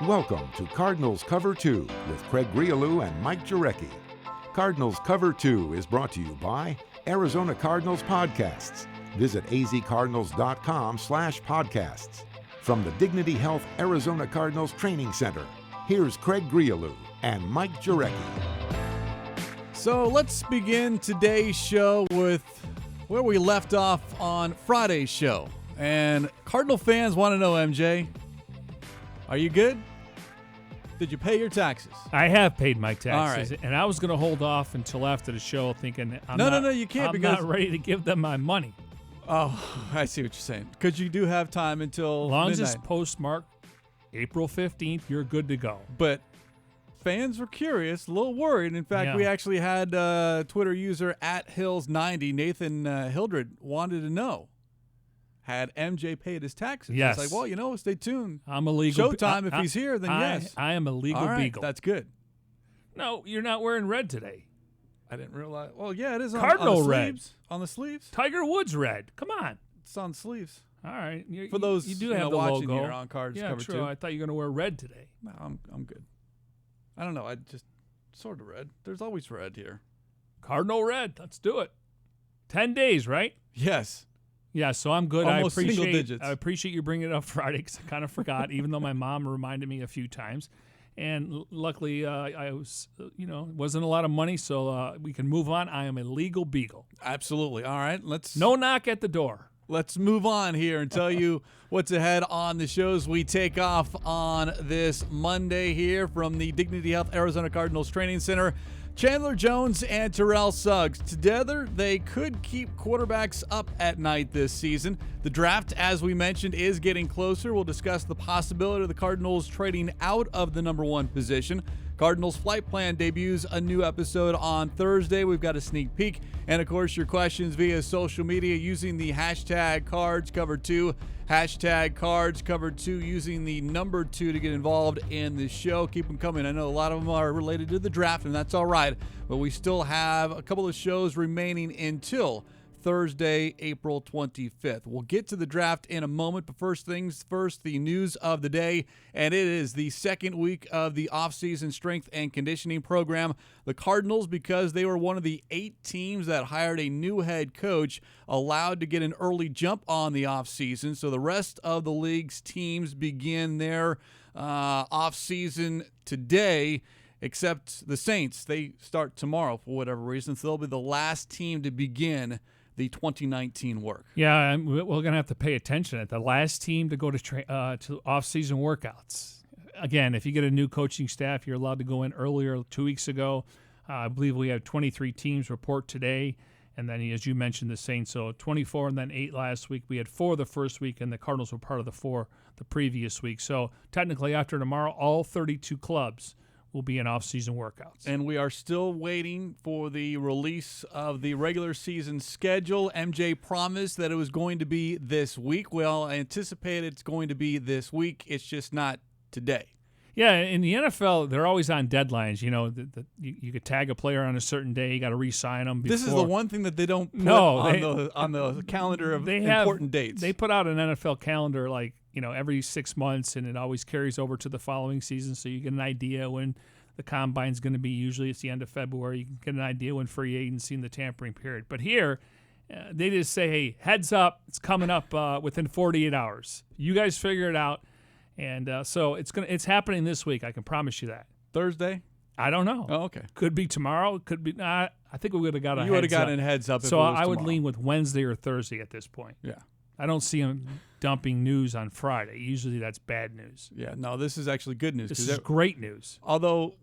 Welcome to Cardinals Cover 2 with Craig Grialou and Mike Jurecki. Cardinals Cover 2 is brought to you by Arizona Cardinals Podcasts. Visit azcardinals.com/podcasts. From the Dignity Health Arizona Cardinals Training Center, here's Craig Grialou and Mike Jurecki. So let's begin today's show with where we left off on Friday's show. And Cardinal fans want to know, MJ, are you good? Did you pay your taxes? I have paid my taxes, All right. and I was going to hold off until after the show, thinking No, you can't I'm because not ready to give them my money. Oh, I see what you're saying. Because you do have time until As long as midnight. it's postmarked April 15th, you're good to go. But fans were curious, a little worried. In fact, we actually had Twitter user @Hills90, Nathan Hildred, wanted to know, had MJ paid his taxes? Yes. It's like, well, stay tuned. I'm a legal Showtime, if he's here, then yes. I am a legal All right, beagle. that's good. No, you're not wearing red today. I didn't realize. Well, yeah, it is Cardinal on the red. sleeves. On the sleeves? Tiger Woods red. Come on. It's on sleeves. All right. For those you do have the watching logo here on Cards yeah, Cover true. 2. I thought you were going to wear red today. No, I'm good. I don't know. I just sort of red. There's always red here. Cardinal red. Let's do it. 10 days, right? Yes. Yeah, so I'm good. Almost single digits. I appreciate you bringing it up Friday because I kind of forgot, even though my mom reminded me a few times. And luckily, I was, wasn't a lot of money, so we can move on. I am a legal beagle. Absolutely. All right. No knock at the door. Let's move on here and tell you what's ahead on the shows we take off on this Monday here from the Dignity Health Arizona Cardinals Training Center. Chandler Jones and Terrell Suggs. Together, they could keep quarterbacks up at night this season. The draft, as we mentioned, is getting closer. We'll discuss the possibility of the Cardinals trading out of the number one position. Cardinals Flight Plan debuts a new episode on Thursday. We've got a sneak peek. And, of course, your questions via social media using the hashtag CardsCover2. Hashtag CardsCover2 using the number 2 to get involved in the show. Keep them coming. I know a lot of them are related to the draft, and that's all right. But we still have a couple of shows remaining until Thursday, April 25th. We'll get to the draft in a moment, but first things first, the news of the day, and it is the second week of the offseason strength and conditioning program. The Cardinals, because they were one of the 8 teams that hired a new head coach, allowed to get an early jump on the offseason, so the rest of the league's teams begin their offseason today, except the Saints. They start tomorrow for whatever reason, so they'll be the last team to begin the 2019 work. Yeah, and we're going to have to pay attention at the last team to go to off-season workouts. Again, if you get a new coaching staff, you're allowed to go in earlier 2 weeks ago. I believe we had 23 teams report today, and then, as you mentioned, the Saints. So 24 and then 8 last week. We had 4 the first week, and the Cardinals were part of the 4 the previous week. So technically, after tomorrow, all 32 clubs will be in off-season workouts. And we are still waiting for the release of the regular season schedule. MJ promised that it was going to be this week. Well, I anticipate it's going to be this week. It's just not today. Yeah, in the NFL, they're always on deadlines. You know, you could tag a player on a certain day. You got to re-sign them before. This is the one thing that they don't put on the calendar of important dates. They put out an NFL calendar every 6 months, and it always carries over to the following season, so you get an idea when the combine's going to be. Usually it's the end of February. You can get an idea when free agency and the tampering period. But here, they just say, hey, heads up, it's coming up within 48 hours. You guys figure it out. And so it's happening this week. I can promise you that. Thursday? I don't know. Oh, okay. Could be tomorrow. Could be. I think we would have got a heads up. You would have gotten a heads up. So I would lean with Wednesday or Thursday at this point. Yeah. I don't see them dumping news on Friday. Usually that's bad news. Yeah. No, this is actually good news. This is great news. Although,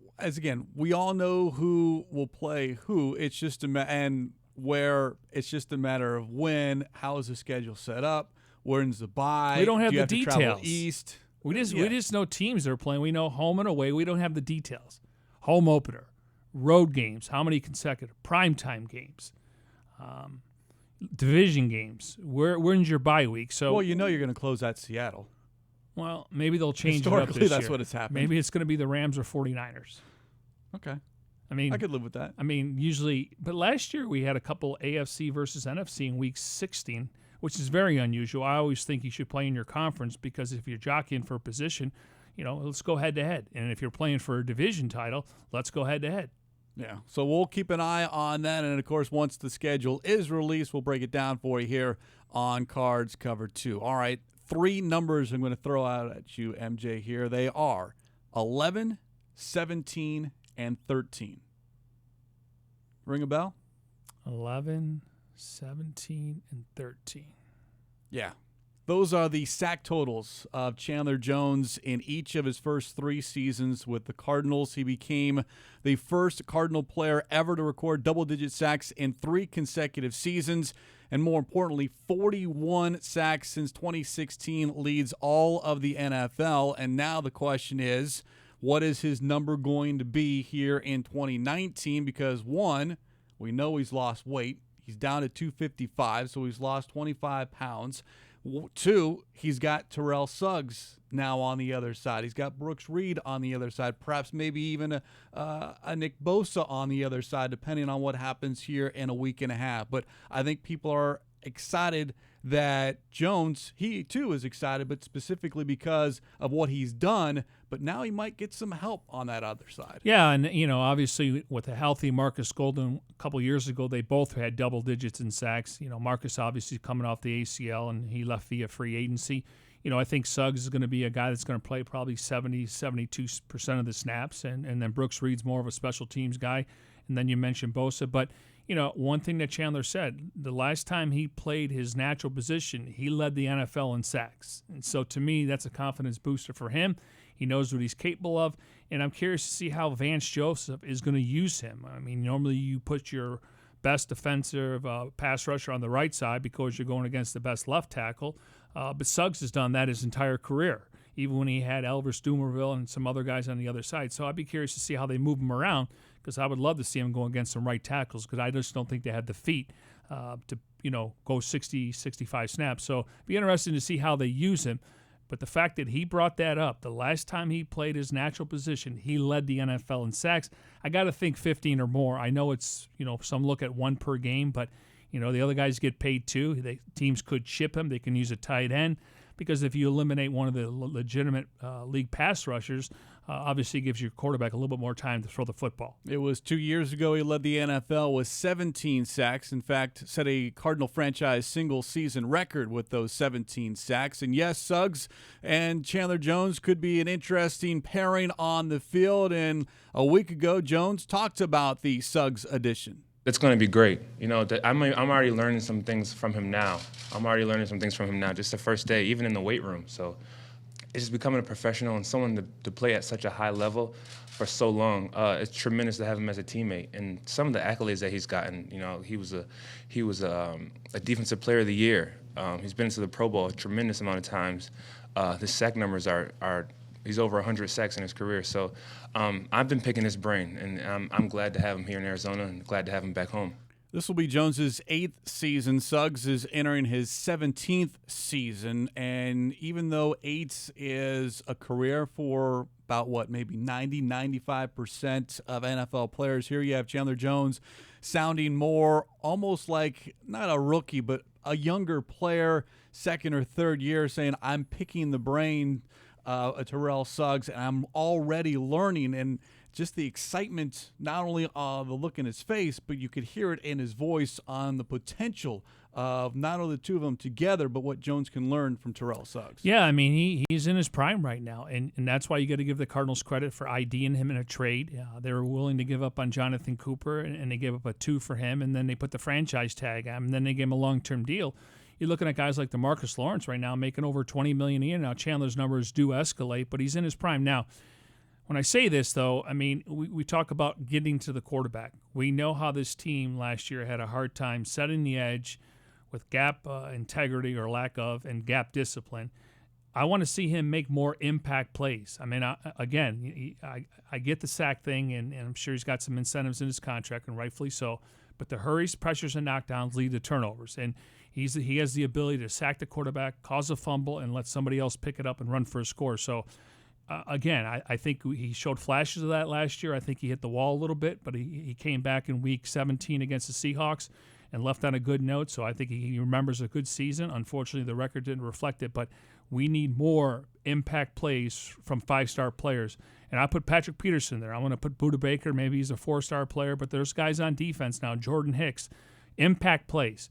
we all know who will play who. It's just it's just a matter of when. How is the schedule set up? When's the bye? We don't have Do you the have details. To travel east. We just know teams that are playing. We know home and away. We don't have the details. Home opener, road games, how many consecutive, primetime games, division games. When's your bye week? So you're going to close at Seattle. Well, maybe they'll change it up this year. That's year. what it's happening. Maybe it's going to be the Rams or 49ers. Okay. I could live with that. Usually, but last year we had a couple AFC versus NFC in week 16, which is very unusual. I always think you should play in your conference because if you're jockeying for a position, let's go head to head. And if you're playing for a division title, let's go head to head. Yeah, so we'll keep an eye on that. And, of course, once the schedule is released, we'll break it down for you here on Cards Cover 2. All right, 3 numbers I'm going to throw out at you, MJ, here. They are 11, 17, and 13. Ring a bell? 11, 17, and 13. Yeah. Those are the sack totals of Chandler Jones in each of his first 3 seasons with the Cardinals. He became the first Cardinal player ever to record double-digit sacks in 3 consecutive seasons. And more importantly, 41 sacks since 2016 leads all of the NFL. And now the question is, what is his number going to be here in 2019? Because, 1, we know he's lost weight. He's down to 255, so he's lost 25 pounds. 2, he's got Terrell Suggs now on the other side. He's got Brooks Reed on the other side, perhaps maybe even a Nick Bosa on the other side, depending on what happens here in a week and a half. But I think people are excited that Jones, he too is excited, but specifically because of what he's done. But now he might get some help on that other side. Yeah, and obviously with a healthy Marcus Golden a couple years ago, they both had double digits in sacks. Marcus obviously coming off the ACL, and he left via free agency. I think Suggs is going to be a guy that's going to play probably 72% of the snaps, and then Brooks Reed's more of a special teams guy. And then you mentioned Bosa, but one thing that Chandler said, the last time he played his natural position, he led the NFL in sacks. And so to me, that's a confidence booster for him. He knows what he's capable of, and I'm curious to see how Vance Joseph is going to use him. I mean, normally you put your best defensive pass rusher on the right side because you're going against the best left tackle, but Suggs has done that his entire career, even when he had Elvis Dumerville and some other guys on the other side. So I'd be curious to see how they move him around, because I would love to see him go against some right tackles, because I just don't think they had the feet to go 60, 65 snaps. So it'd be interesting to see how they use him. But the fact that he brought that up, the last time he played his natural position, he led the NFL in sacks. I got to think 15 or more. I know it's, some look at 1 per game, but, the other guys get paid too. Teams could ship him. They can use a tight end, because if you eliminate one of the legitimate league pass rushers, obviously gives your quarterback a little bit more time to throw the football. It was 2 years ago he led the NFL with 17 sacks. In fact, set a Cardinal franchise single-season record with those 17 sacks. And yes, Suggs and Chandler Jones could be an interesting pairing on the field. And a week ago, Jones talked about the Suggs addition. It's going to be great. I'm already learning some things from him now. Just the first day, even in the weight room. So it's just becoming a professional and someone to play at such a high level for so long. It's tremendous to have him as a teammate. And some of the accolades that he's gotten, he was a defensive player of the year. He's been to the Pro Bowl a tremendous amount of times. His sack numbers are he's over 100 sacks in his career. So I've been picking his brain, and I'm glad to have him here in Arizona and glad to have him back home. This will be Jones's 8th season. Suggs is entering his 17th season, and even though 8 is a career for about, maybe 95% of NFL players, here you have Chandler Jones sounding more almost like not a rookie, but a younger player, 2nd or 3rd year, saying, I'm picking the brain Terrell Suggs, and I'm already learning. And just the excitement, not only the look in his face, but you could hear it in his voice on the potential of not only the two of them together, but what Jones can learn from Terrell Suggs. Yeah, I mean, he's in his prime right now, and that's why you got to give the Cardinals credit for IDing him in a trade. They were willing to give up on Jonathan Cooper, and they gave up a 2 for him, and then they put the franchise tag on him, and then they gave him a long-term deal. You're looking at guys like DeMarcus Lawrence right now making over $20 million a year. Now Chandler's numbers do escalate, but he's in his prime now. When I say this, though, I mean, we talk about getting to the quarterback. We know how this team last year had a hard time setting the edge with gap integrity or lack of, and gap discipline. I want to see him make more impact plays. I mean, I get the sack thing, and I'm sure he's got some incentives in his contract, and rightfully so. But the hurries, pressures, and knockdowns lead to turnovers. And he has the ability to sack the quarterback, cause a fumble, and let somebody else pick it up and run for a score. So, again, I think he showed flashes of that last year. I think he hit the wall a little bit, but he came back in Week 17 against the Seahawks and left on a good note. So I think he remembers a good season. Unfortunately, the record didn't reflect it. But We need more impact plays from 5-star players. And I put Patrick Peterson there. I want to put Budda Baker. Maybe he's a 4-star player, but there's guys on defense now. Jordan Hicks, impact plays.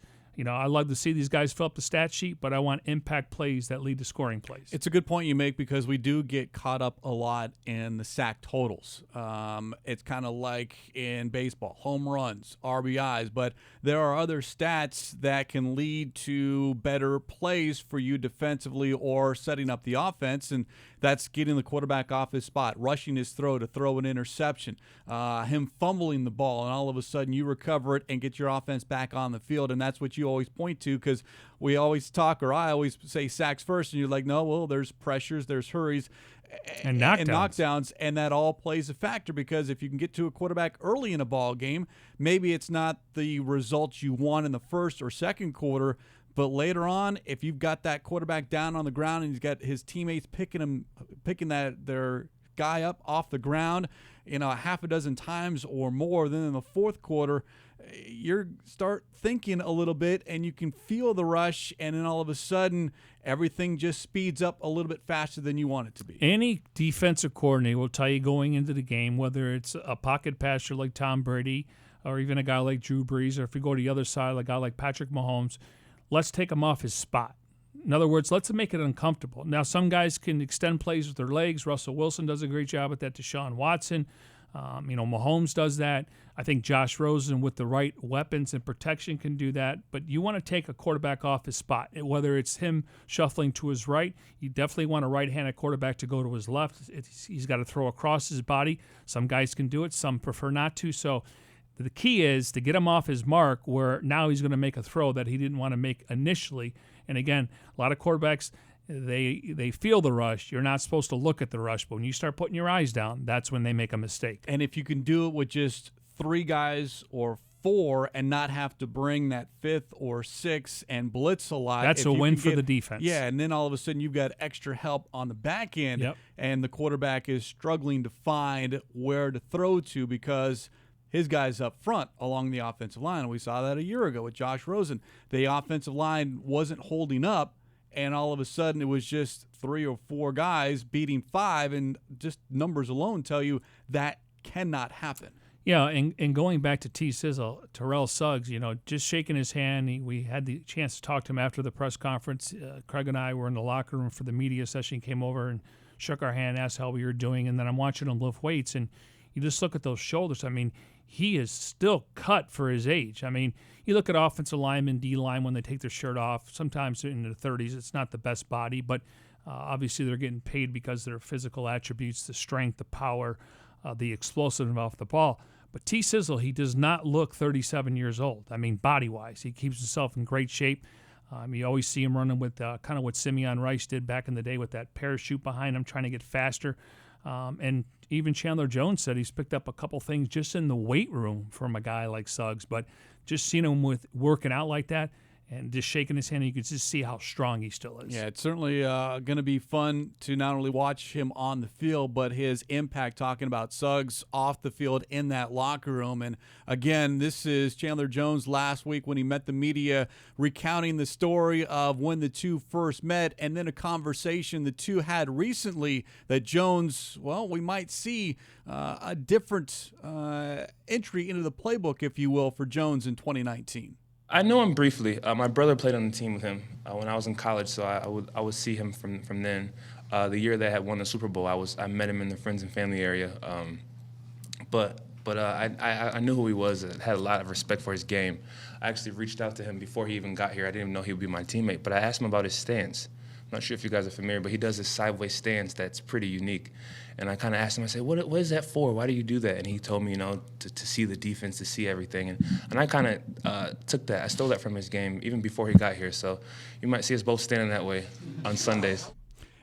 I love to see these guys fill up the stat sheet, but I want impact plays that lead to scoring plays. It's a good point you make because we do get caught up a lot in the sack totals. It's kind of like in baseball, home runs, RBIs, but there are other stats that can lead to better plays for you defensively or setting up the offense, and that's getting the quarterback off his spot, rushing his throw to throw an interception, him fumbling the ball, and all of a sudden you recover it and get your offense back on the field, and that's what you always point to because we always talk, or I always say sacks first, and you're like, no, well, there's pressures, there's hurries, and knockdowns, and that all plays a factor because if you can get to a quarterback early in a ball game, maybe it's not the results you want in the first or second quarter, but later on, if you've got that quarterback down on the ground and he's got his teammates picking their guy up off the ground, a half a dozen times or more, then in the fourth quarter, you start thinking a little bit and you can feel the rush, and then all of a sudden everything just speeds up a little bit faster than you want it to be. Any defensive coordinator will tell you going into the game, whether it's a pocket passer like Tom Brady or even a guy like Drew Brees, or if you go to the other side, like a guy like Patrick Mahomes, let's take him off his spot. In other words, let's make it uncomfortable. Now, some guys can extend plays with their legs. Russell Wilson does a great job at that. Deshaun Watson. Mahomes does that. I think Josh Rosen with the right weapons and protection can do that. But you want to take a quarterback off his spot, whether it's him shuffling to his right. You definitely want a right-handed quarterback to go to his left. He's got to throw across his body. Some guys can do it. Some prefer not to. So the key is to get him off his mark where now he's going to make a throw that he didn't want to make initially. And again, a lot of quarterbacks, they feel the rush. You're not supposed to look at the rush, but when you start putting your eyes down, that's when they make a mistake. And if you can do it with just 3 guys or 4 and not have to bring that 5th or 6th and blitz a lot, that's a win for the defense. Yeah, and then all of a sudden you've got extra help on the back end, and the quarterback is struggling to find where to throw to because his guys up front along the offensive line. We saw that a year ago with Josh Rosen. The offensive line wasn't holding up, and all of a sudden it was just 3 or 4 guys beating 5, and just numbers alone tell you that cannot happen. Yeah, and going back to T-Sizzle, Terrell Suggs, just shaking his hand. We had the chance to talk to him after the press conference. Craig and I were in the locker room for the media session. He came over and shook our hand, asked how we were doing, and then I'm watching him lift weights, and you just look at those shoulders. I mean, he is still cut for his age. I mean, you look at offensive linemen, D-line, when they take their shirt off, sometimes in their 30s, it's not the best body, but obviously they're getting paid because of their physical attributes, the strength, the power, the explosiveness off the ball. But T-Sizzle, he does not look 37 years old. I mean, body-wise, he keeps himself in great shape. You always see him running with kind of what Simeon Rice did back in the day with that parachute behind him, trying to get faster. And even Chandler Jones said he's picked up a couple things just in the weight room from a guy like Suggs. But just seeing him working out like that and just shaking his hand, you could just see how strong he still is. Yeah, it's certainly going to be fun to not only watch him on the field, but his impact, talking about Suggs off the field in that locker room. And again, this is Chandler Jones last week when he met the media, recounting the story of when the two first met, and then a conversation the two had recently that Jones, well, we might see a different entry into the playbook, if you will, for Jones in 2019. I know him briefly. My brother played on the team with him when I was in college, so I would see him from then. The year they had won the Super Bowl, I met him in the friends and family area. But I knew who he was. I had a lot of respect for his game. I actually reached out to him before he even got here. I didn't even know he would be my teammate, but I asked him about his stance. I'm not sure if you guys are familiar, but he does this sideways stance that's pretty unique. And I kind of asked him, I said, what is that for? Why do you do that? And he told me, to see the defense, to see everything. And I kind of took that. I stole that from his game even before he got here. So you might see us both standing that way on Sundays.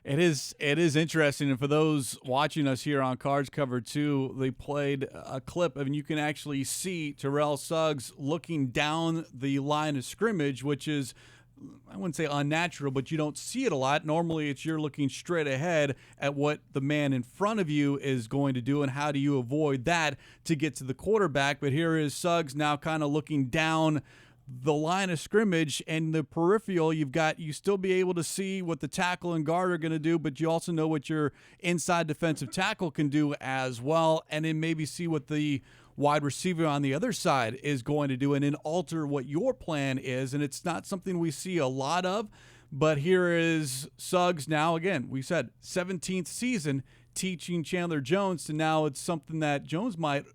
It is interesting, and for those watching us here on Cards Cover 2, they played a clip, and you can actually see Terrell Suggs looking down the line of scrimmage, which is, I wouldn't say unnatural, but you don't see it a lot. Normally, it's you're looking straight ahead at what the man in front of you is going to do, and how do you avoid that to get to the quarterback. But here is Suggs now kind of looking down the line of scrimmage and the peripheral, you still be able to see what the tackle and guard are going to do, but you also know what your inside defensive tackle can do as well, and then maybe see what the wide receiver on the other side is going to do and then alter what your plan is. And it's not something we see a lot of, but here is Suggs now, again, we said 17th season teaching Chandler Jones, to now it's something that Jones might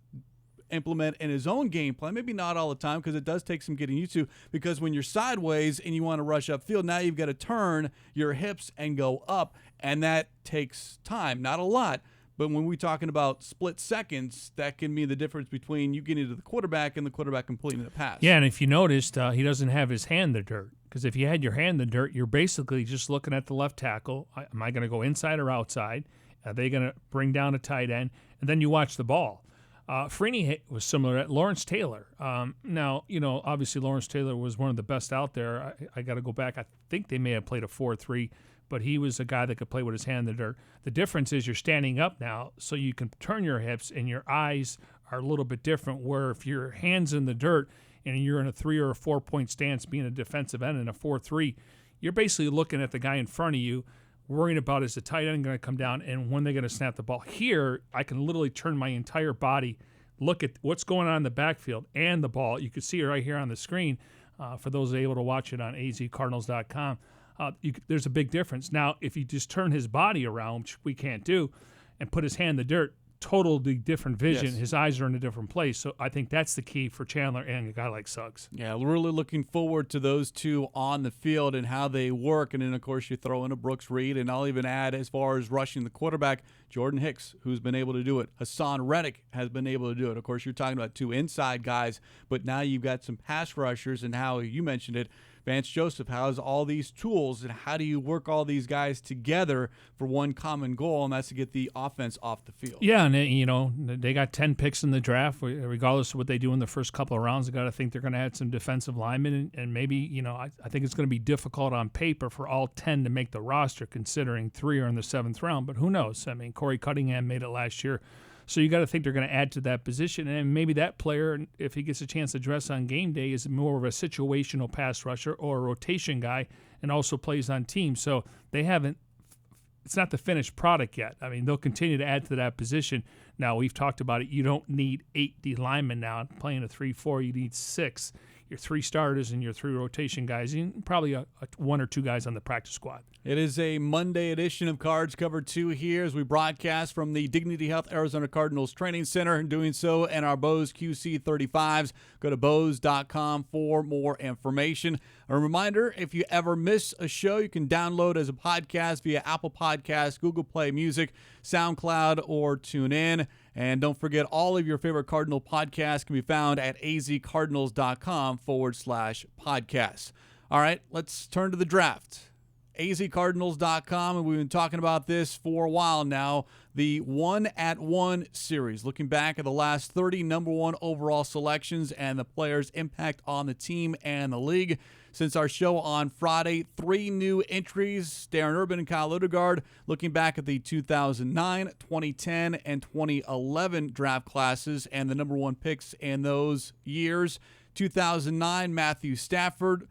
implement in his own game plan. Maybe not all the time, because it does take some getting used to, because when you're sideways and you want to rush upfield, now you've got to turn your hips and go up, and that takes time. Not a lot, but when we're talking about split seconds, that can mean the difference between you getting to the quarterback and the quarterback completing the pass. Yeah, and if you noticed, he doesn't have his hand in the dirt, because if you had your hand in the dirt, you're basically just looking at the left tackle. Am I going to go inside or outside? Are they going to bring down a tight end? And then you watch the ball. Freeney was similar to Lawrence Taylor. Now, obviously Lawrence Taylor was one of the best out there. I got to go back. I think they may have played a 4-3, but he was a guy that could play with his hand in the dirt. The difference is you're standing up now, so you can turn your hips, and your eyes are a little bit different, where if your hand's in the dirt and you're in a 3 or a 4 point stance being a defensive end in a 4-3, you're basically looking at the guy in front of you, worrying about, is the tight end going to come down and when they're going to snap the ball. Here, I can literally turn my entire body, look at what's going on in the backfield and the ball. You can see it right here on the screen for those able to watch it on azcardinals.com. There's a big difference. Now, if you just turn his body around, which we can't do, and put his hand in the dirt, totally different vision. Yes. His eyes are in a different place. So I think that's the key for Chandler and a guy like Suggs. Yeah, we're really looking forward to those two on the field and how they work. And then, of course, you throw in a Brooks Reed, and I'll even add, as far as rushing the quarterback, Jordan Hicks, who's been able to do it. Hassan Reddick has been able to do it. Of course, you're talking about two inside guys, but now you've got some pass rushers, and how you mentioned it, Vance Joseph has all these tools, and how do you work all these guys together for one common goal, and that's to get the offense off the field. Yeah, and they got 10 picks in the draft. Regardless of what they do in the first couple of rounds, they got to think they're going to add some defensive linemen, and maybe, I think it's going to be difficult on paper for all 10 to make the roster, considering 3 are in the 7th round, but who knows? I mean, Corey Cunningham made it last year. So you got to think they're going to add to that position, and maybe that player, if he gets a chance to dress on game day, is more of a situational pass rusher or a rotation guy, and also plays on teams. So they haven't. It's not the finished product yet. I mean, they'll continue to add to that position. Now, we've talked about it. You don't need 8 D linemen now playing a 3-4. You need 6. Your 3 starters and your 3 rotation guys, and probably 1 or 2 guys on the practice squad. It is a Monday edition of Cards Cover 2 here as we broadcast from the Dignity Health Arizona Cardinals Training Center, and doing so in our Bose QC35s. Go to Bose.com for more information. A reminder, if you ever miss a show, you can download as a podcast via Apple Podcasts, Google Play Music, SoundCloud, or TuneIn. And don't forget, all of your favorite Cardinal podcasts can be found at azcardinals.com/podcasts. All right, let's turn to the draft. azcardinals.com, and we've been talking about this for a while now. The 1-at-1 series, looking back at the last 30 number 1 overall selections and the players' impact on the team and the league. Since our show on Friday, 3 new entries, Darren Urban and Kyle Odegaard, looking back at the 2009, 2010, and 2011 draft classes and the number 1 picks in those years. 2009, Matthew Stafford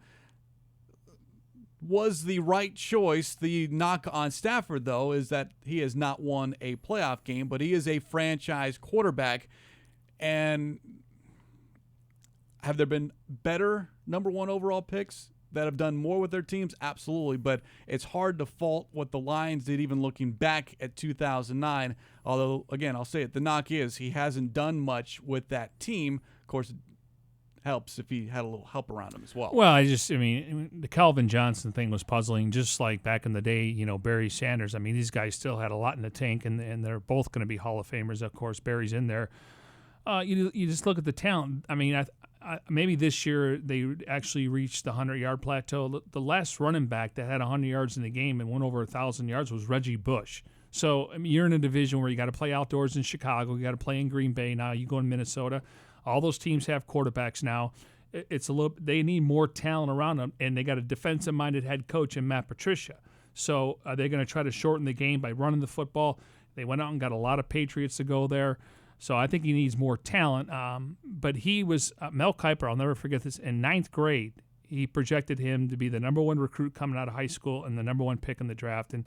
was the right choice. The knock on Stafford, though, is that he has not won a playoff game, but he is a franchise quarterback. And have there been better number 1 overall picks that have done more with their teams? Absolutely, but it's hard to fault what the Lions did even looking back at 2009. Although, again, I'll say it, the knock is he hasn't done much with that team. Of course, it helps if he had a little help around him as well. Well, the Calvin Johnson thing was puzzling, just like back in the day, Barry Sanders. I mean, these guys still had a lot in the tank, and they're both going to be Hall of Famers. Of course, Barry's in there. You just look at the talent. I mean, maybe this year they actually reached the 100-yard plateau. The last running back that had 100 yards in the game and went over 1,000 yards was Reggie Bush. So, I mean, you're in a division where you got to play outdoors in Chicago. You got to play in Green Bay now. You go in Minnesota. All those teams have quarterbacks now. They need more talent around them, and they got a defensive-minded head coach in Matt Patricia. So are they going to try to shorten the game by running the football? They went out and got a lot of Patriots to go there. So I think he needs more talent. But he was Mel Kiper, I'll never forget this, in 9th grade. He projected him to be the number 1 recruit coming out of high school and the number 1 pick in the draft. And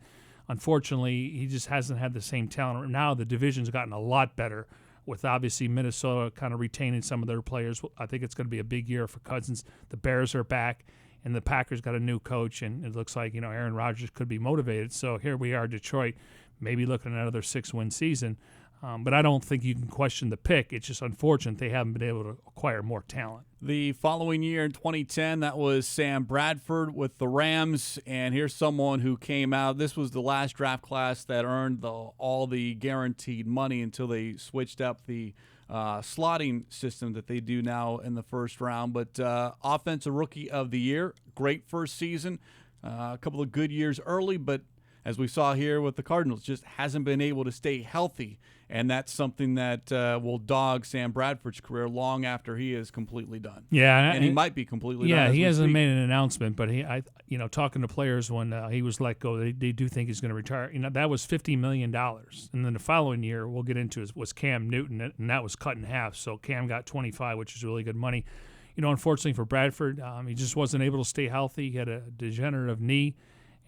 unfortunately, he just hasn't had the same talent. Now the division's gotten a lot better with obviously Minnesota kind of retaining some of their players. I think it's going to be a big year for Cousins. The Bears are back, and the Packers got a new coach, and it looks like, Aaron Rodgers could be motivated. So here we are, Detroit, maybe looking at another 6-win season. But I don't think you can question the pick. It's just unfortunate they haven't been able to acquire more talent. The following year in 2010, that was Sam Bradford with the Rams. And here's someone who came out. This was the last draft class that earned all the guaranteed money until they switched up the slotting system that they do now in the first round. But Offensive Rookie of the Year, great first season. A couple of good years early, but as we saw here with the Cardinals, just hasn't been able to stay healthy. And that's something that will dog Sam Bradford's career long after he is completely done. Yeah, and he might be completely done. Yeah, he hasn't made an announcement, but talking to players when he was let go, they do think he's going to retire. That was $50 million, and then the following year we'll get into was Cam Newton, and that was cut in half. So Cam got 25, which is really good money. Unfortunately for Bradford, he just wasn't able to stay healthy. He had a degenerative knee.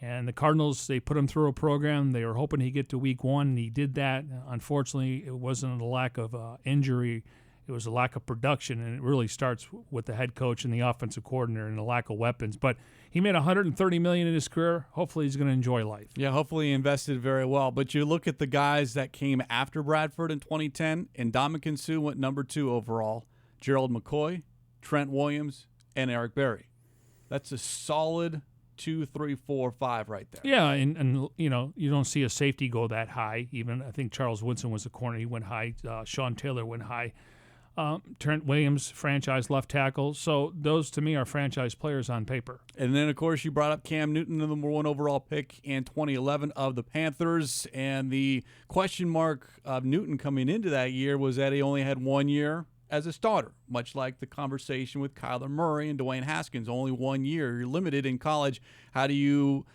And the Cardinals, they put him through a program. They were hoping he'd get to week 1, and he did that. Unfortunately, it wasn't a lack of injury. It was a lack of production, and it really starts with the head coach and the offensive coordinator and the lack of weapons. But he made $130 million in his career. Hopefully he's going to enjoy life. Yeah, hopefully he invested very well. But you look at the guys that came after Bradford in 2010, and Ndamukong Suh went number 2 overall, Gerald McCoy, Trent Williams, and Eric Berry. That's a solid 2, 3, 4, 5 right there. Yeah, and you don't see a safety go that high. Even I think Charles Woodson was a corner. He went high. Sean Taylor went high. Trent Williams, franchise left tackle. So those, to me, are franchise players on paper. And then, of course, you brought up Cam Newton, the number 1 overall pick in 2011 of the Panthers. And the question mark of Newton coming into that year was that he only had 1 year as a starter, much like the conversation with Kyler Murray and Dwayne Haskins. Only 1 year. You're limited in college. How do you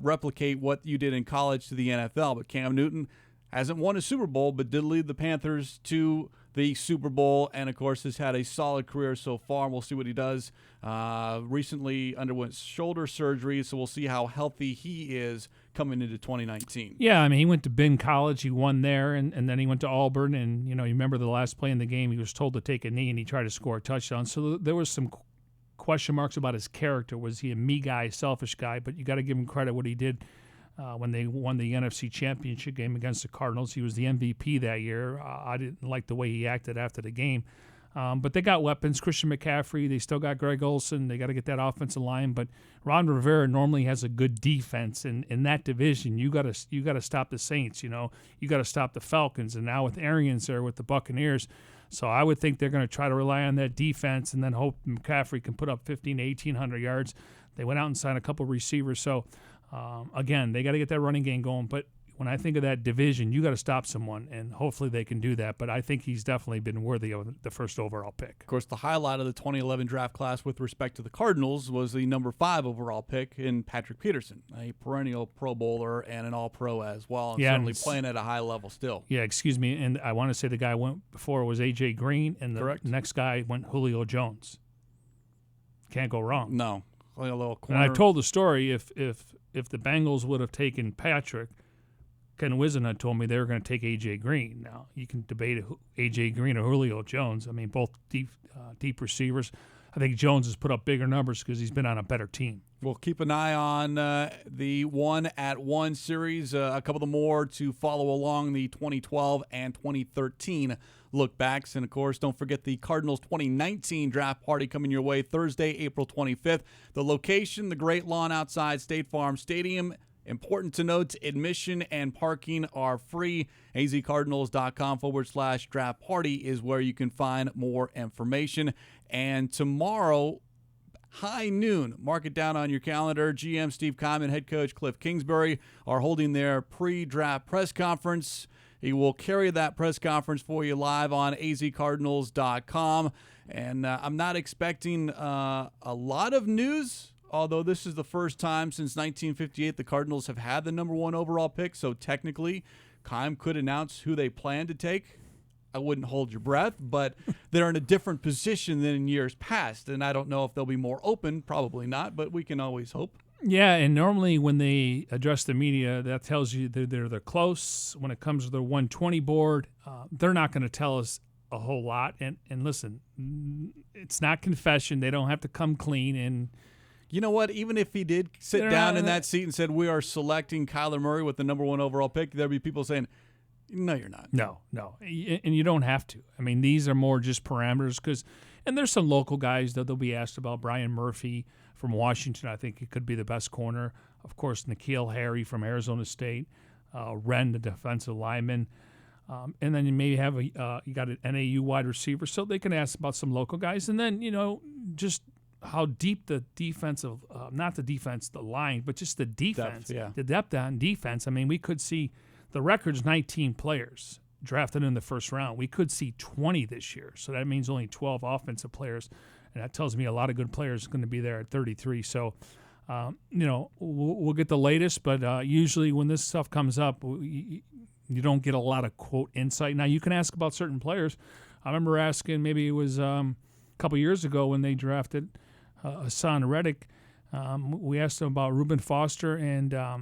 replicate what you did in college to the NFL? But Cam Newton hasn't won a Super Bowl, but did lead the Panthers to the Super Bowl, and, of course, has had a solid career so far. We'll see what he does. Recently underwent shoulder surgery, so we'll see how healthy he is coming into 2019. Yeah, I mean, he went to Benn College. He won there, and then he went to Auburn. And, you remember the last play in the game, he was told to take a knee, and he tried to score a touchdown. So there was some question marks about his character. Was he a me guy, selfish guy? But you got to give him credit what he did when they won the NFC Championship game against the Cardinals. He was the MVP that year. I didn't like the way he acted after the game. But they got weapons. Christian McCaffrey. They still got Greg Olsen. They got to get that offensive line. But Ron Rivera normally has a good defense, and in that division, you got to stop the Saints. You got to stop the Falcons. And now with Arians there with the Buccaneers, so I would think they're going to try to rely on that defense and then hope McCaffrey can put up 1,500 to 1,800 yards. They went out and signed a couple receivers. So again, they got to get that running game going. But when I think of that division, you got to stop someone, and hopefully they can do that. But I think he's definitely been worthy of the first overall pick. Of course, the highlight of the 2011 draft class with respect to the Cardinals was the number 5 overall pick in Patrick Peterson, a perennial Pro Bowler and an All-Pro as well, and certainly playing at a high level still. Yeah, excuse me, and I want to say the guy went before was A.J. Green, and the next guy went Julio Jones. Can't go wrong. No, like a little corner. And I told the story, if the Bengals would have taken Patrick, Ken Wisenhunt told me they were going to take A.J. Green. Now, you can debate A.J. Green or Julio Jones. I mean, both deep receivers. I think Jones has put up bigger numbers because he's been on a better team. We'll keep an eye on the 1-at-1 series, a couple of more to follow along the 2012 and 2013 look-backs. And, of course, don't forget the Cardinals 2019 draft party coming your way Thursday, April 25th. The location, the Great Lawn outside State Farm Stadium. Important to note, admission and parking are free. azcardinals.com/draft party is where you can find more information. And tomorrow, high noon, mark it down on your calendar. GM Steve Kyman, head coach Cliff Kingsbury are holding their pre-draft press conference. He will carry that press conference for you live on azcardinals.com. And I'm not expecting a lot of news, although this is the first time since 1958 the Cardinals have had the number 1 overall pick, so technically Keim could announce who they plan to take. I wouldn't hold your breath, but they're in a different position than in years past. And I don't know if they'll be more open. Probably not, but we can always hope. Yeah, and normally when they address the media, that tells you they're close. When it comes to the 120 board, they're not going to tell us a whole lot. And listen, it's not confession. They don't have to come clean. And you know what? Even if he did sit down in that seat and said, we are selecting Kyler Murray with the number 1 overall pick, there'd be people saying, no, you're not. No. And you don't have to. I mean, these are more just parameters and there's some local guys that they'll be asked about. Brian Murphy from Washington, I think he could be the best corner. Of course, N'Keal Harry from Arizona State. Wren, the defensive lineman. And then you maybe have you got an NAU wide receiver, so they can ask about some local guys. And then, just how deep the defensive, not the defense, the line, but just the defense, the depth on defense. I mean, we could see the record's 19 players drafted in the first round. We could see 20 this year, so that means only 12 offensive players, and that tells me a lot of good players are going to be there at 33. So, we'll get the latest, but usually when this stuff comes up, you don't get a lot of, quote, insight. Now, you can ask about certain players. I remember asking, maybe it was a couple years ago when they drafted Hassan Reddick. We asked him about Reuben Foster, and I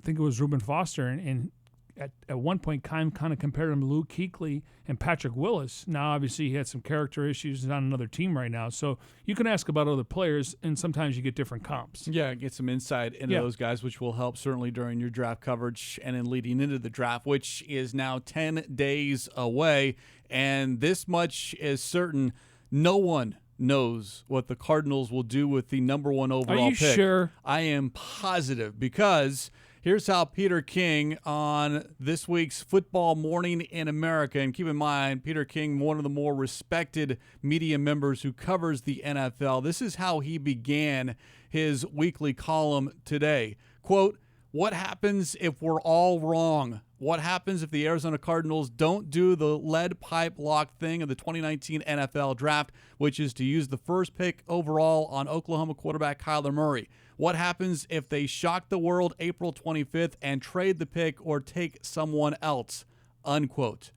think it was Reuben Foster, and at one point kind of compared him to Luke Kuechly and Patrick Willis. Now, obviously, he had some character issues. He's on another team right now. So you can ask about other players, and sometimes you get different comps. Yeah, get some insight into those guys, which will help certainly during your draft coverage and in leading into the draft, which is now 10 days away. And this much is certain. No one knows what the Cardinals will do with the number 1 overall pick. Are you sure? I am positive, because here's how Peter King on this week's Football Morning in America, and keep in mind, Peter King, one of the more respected media members who covers the NFL, this is how he began his weekly column today. Quote, "What happens if we're all wrong? What happens if the Arizona Cardinals don't do the lead pipe lock thing of the 2019 NFL draft, which is to use the first pick overall on Oklahoma quarterback Kyler Murray? What happens if they shock the world April 25th and trade the pick or take someone else?" Unquote.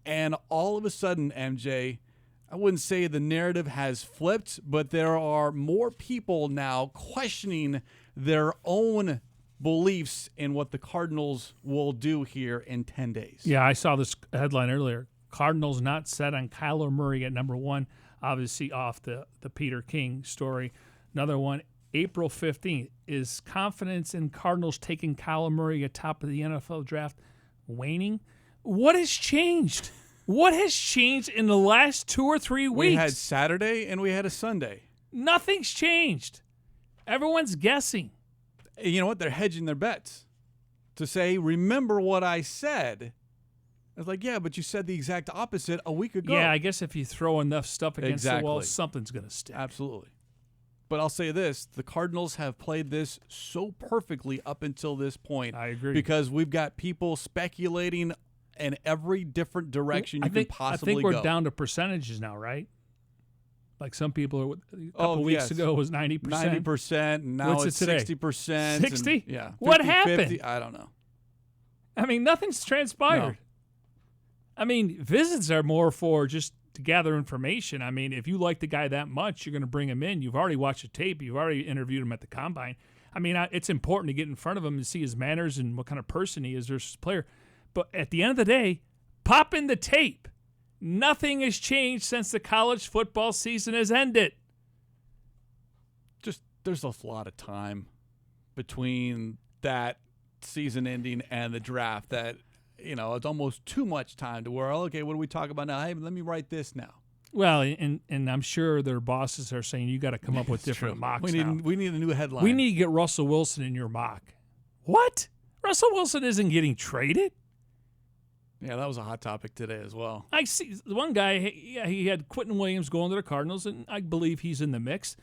And all of a sudden, MJ, I wouldn't say the narrative has flipped, but there are more people now questioning their own beliefs in what the Cardinals will do here in 10 days. Yeah, I saw this headline earlier. Cardinals not set on Kyler Murray at number 1, obviously off the Peter King story. Another one, April 15th. Is confidence in Cardinals taking Kyler Murray at top of the NFL draft waning? What has changed? What has changed in the last 2 or 3 weeks? We had Saturday and we had a Sunday. Nothing's changed. Everyone's guessing. You know what? They're hedging their bets to say, remember what I said. It's like, yeah, but you said the exact opposite a week ago. Yeah, I guess if you throw enough stuff against the wall, Exactly. something's going to stick. Absolutely. But I'll say this, the Cardinals have played this so perfectly up until this point. I agree. Because we've got people speculating in every different direction you can possibly go. I think we're down to percentages now, right? Like some people, a couple weeks ago, it was 90%. 90%, and now What's it's it today? 60%. 60? Yeah. What 50, happened? 50, I don't know. I mean, nothing's transpired. No. I mean, visits are more for just to gather information. I mean, if you like the guy that much, you're going to bring him in. You've already watched the tape. You've already interviewed him at the combine. I mean, it's important to get in front of him and see his manners and what kind of person he is versus player. But at the end of the day, pop in the tape. Nothing has changed since the college football season has ended. Just there's a lot of time between that season ending and the draft that, it's almost too much time to where, okay, what do we talk about now? Hey, let me write this now. Well, and I'm sure their bosses are saying you got to come up with different mocks now. We need a new headline. We need to get Russell Wilson in your mock. What? Russell Wilson isn't getting traded? Yeah, that was a hot topic today as well. I see one guy, he had Quentin Williams going to the Cardinals, and I believe he's in the mix.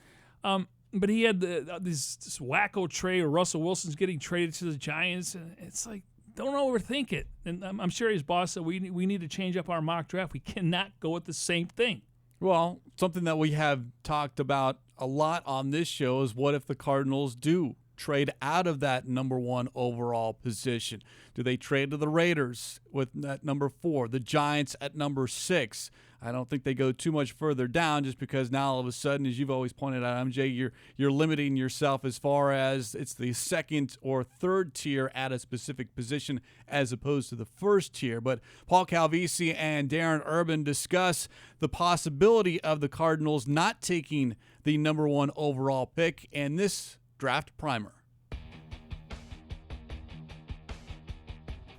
But he had this wacko trade where Russell Wilson's getting traded to the Giants, and it's like, don't overthink it. And I'm sure his boss said, we need to change up our mock draft. We cannot go with the same thing. Well, something that we have talked about a lot on this show is what if the Cardinals do trade out of that number 1 overall position? Do they trade to the Raiders with that number 4, the Giants at number 6? I don't think they go too much further down, just because now all of a sudden, as you've always pointed out, MJ, you're limiting yourself as far as it's the second or third tier at a specific position as opposed to the first tier. But Paul Calvisi and Darren Urban discuss the possibility of the Cardinals not taking the number 1 overall pick in this draft primer.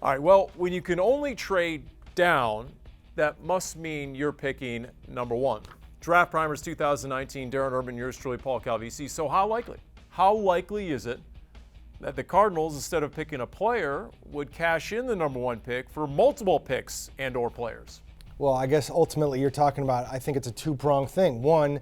All right, well, when you can only trade down, that must mean you're picking number 1. Draft Primers 2019, Darren Urban, yours truly, Paul Calvisi. So how likely is it that the Cardinals, instead of picking a player, would cash in the number 1 pick for multiple picks and or players? Well, I guess ultimately you're talking about, I think it's a two-pronged thing. One,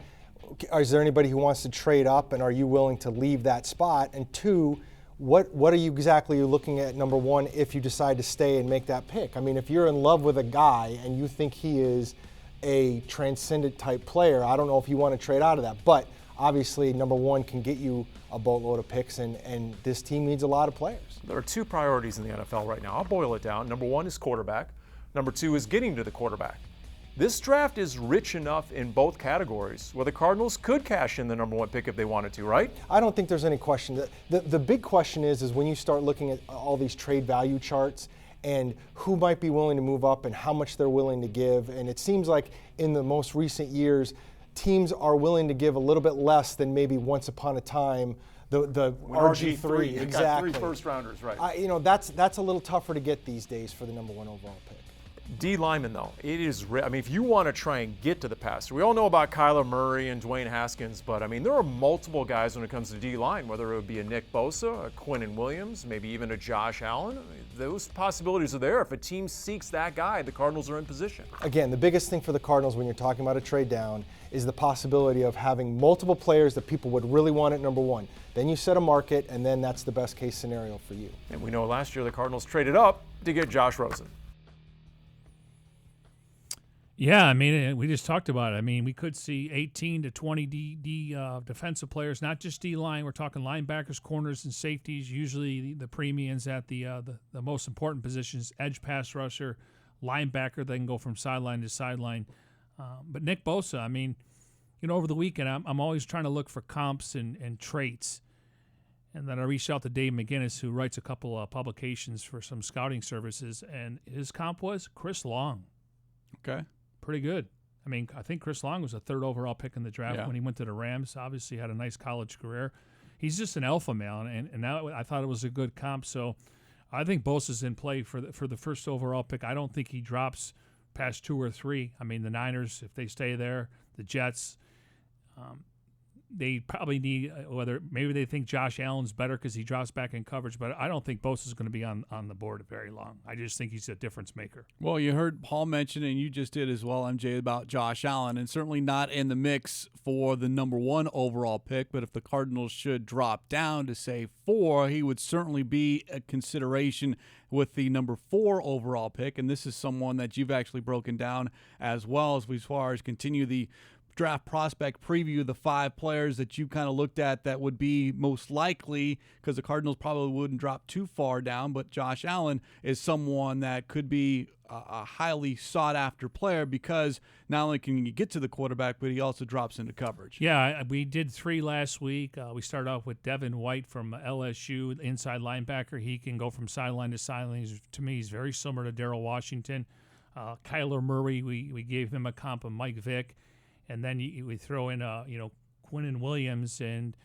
is there anybody who wants to trade up, and are you willing to leave that spot? And two, what are you exactly looking at number 1 if you decide to stay and make that pick? I mean, if you're in love with a guy and you think he is a transcendent type player, I don't know if you want to trade out of that. But obviously, number 1 can get you a boatload of picks, and this team needs a lot of players. There are 2 priorities in the NFL right now. I'll boil it down. Number 1 is quarterback. Number 2 is getting to the quarterback. This draft is rich enough in both categories where the Cardinals could cash in the number 1 pick if they wanted to, right? I don't think there's any question. The big question is when you start looking at all these trade value charts and who might be willing to move up and how much they're willing to give. And it seems like in the most recent years, teams are willing to give a little bit less than maybe once upon a time. The RG3, exactly. 3 first-rounders, right? That's a little tougher to get these days for the number 1 overall pick. D lineman, though, it is. I mean, if you want to try and get to the passer, we all know about Kyler Murray and Dwayne Haskins, but I mean, there are multiple guys when it comes to D line, whether it would be a Nick Bosa, a Quinnen Williams, maybe even a Josh Allen. I mean, those possibilities are there. If a team seeks that guy, the Cardinals are in position. Again, the biggest thing for the Cardinals when you're talking about a trade down is the possibility of having multiple players that people would really want at number 1. Then you set a market, and then that's the best case scenario for you. And we know last year the Cardinals traded up to get Josh Rosen. Yeah, I mean, we just talked about it. I mean, we could see 18 to 20 defensive players, not just D-line. We're talking linebackers, corners, and safeties, usually the premiums at the most important positions, edge pass rusher, linebacker. They can go from sideline to sideline. But Nick Bosa, I mean, over the weekend, I'm always trying to look for comps and traits. And then I reached out to Dave McGinnis, who writes a couple of publications for some scouting services, and his comp was Chris Long. Okay. Pretty good. I mean, I think Chris Long was a 3rd overall pick in the draft when he went to the Rams. Obviously had a nice college career. He's just an alpha male, and now I thought it was a good comp. So I think Bosa's in play for the 1st overall pick. I don't think he drops past 2 or 3. I mean, the Niners, if they stay there, the Jets, they probably need maybe they think Josh Allen's better because he drops back in coverage, but I don't think Bosa's going to be on the board very long. I just think he's a difference maker. Well, you heard Paul mention, and you just did as well, MJ, about Josh Allen, and certainly not in the mix for the number 1 overall pick, but if the Cardinals should drop down to, say, 4, he would certainly be a consideration with the number 4 overall pick, and this is someone that you've actually broken down as well as far as continue the draft prospect preview, the 5 players that you kind of looked at that would be most likely, because the Cardinals probably wouldn't drop too far down, but Josh Allen is someone that could be a highly sought-after player because not only can he get to the quarterback, but he also drops into coverage. Yeah, we did 3 last week. We started off with Devin White from LSU, inside linebacker. He can go from sideline to sideline. To me, he's very similar to Darrell Washington. Kyler Murray, we gave him a comp of Mike Vick. And then we throw in, Quinnen Williams, and,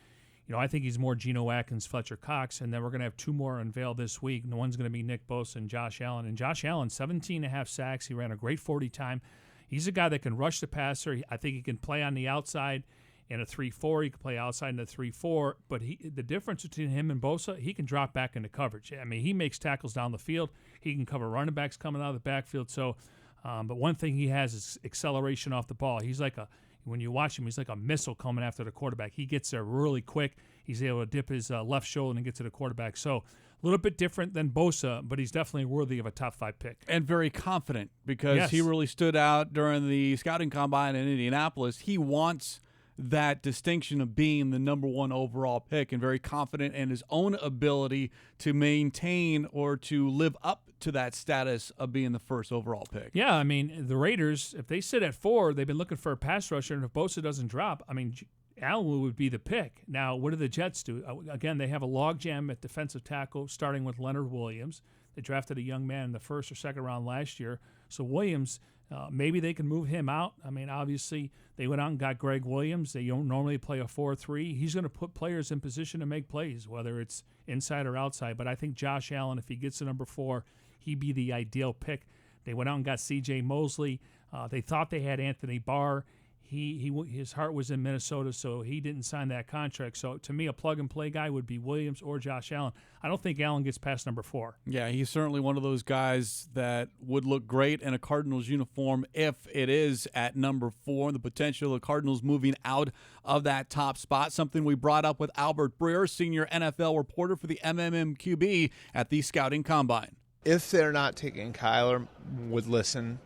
I think he's more Geno Atkins, Fletcher Cox. And then we're going to have 2 more unveiled this week. And the one's going to be Nick Bosa and Josh Allen. And Josh Allen, 17.5 sacks. He ran a great 40 time. He's a guy that can rush the passer. I think he can play on the outside in a 3-4. He can play outside in a 3-4. But the difference between him and Bosa, he can drop back into coverage. I mean, he makes tackles down the field. He can cover running backs coming out of the backfield. So, but one thing he has is acceleration off the ball. He's like when you watch him, he's like a missile coming after the quarterback. He gets there really quick. He's able to dip his left shoulder and get to the quarterback. So a little bit different than Bosa, but he's definitely worthy of a top 5 pick. And very confident because he really stood out during the scouting combine in Indianapolis. He wants that distinction of being the number 1 overall pick and very confident in his own ability to maintain or to live up to that status of being the first overall pick. Yeah, I mean, the Raiders, if they sit at 4, they've been looking for a pass rusher, and if Bosa doesn't drop, I mean, Allen would be the pick. Now, what do the Jets do? Again, they have a logjam at defensive tackle, starting with Leonard Williams. They drafted a young man in the first or second round last year. So Williams, maybe they can move him out. I mean, obviously, they went out and got Greg Williams. They don't normally play a 4-3. He's going to put players in position to make plays, whether it's inside or outside. But I think Josh Allen, if he gets to number 4, he'd be the ideal pick. They went out and got C.J. Mosley. They thought they had Anthony Barr. His heart was in Minnesota, so he didn't sign that contract. So to me, a plug-and-play guy would be Williams or Josh Allen. I don't think Allen gets past number 4. Yeah, he's certainly one of those guys that would look great in a Cardinals uniform if it is at number 4. The potential of the Cardinals moving out of that top spot, something we brought up with Albert Breer, senior NFL reporter for the MMQB at the Scouting Combine. If they're not taking Kyler, would listen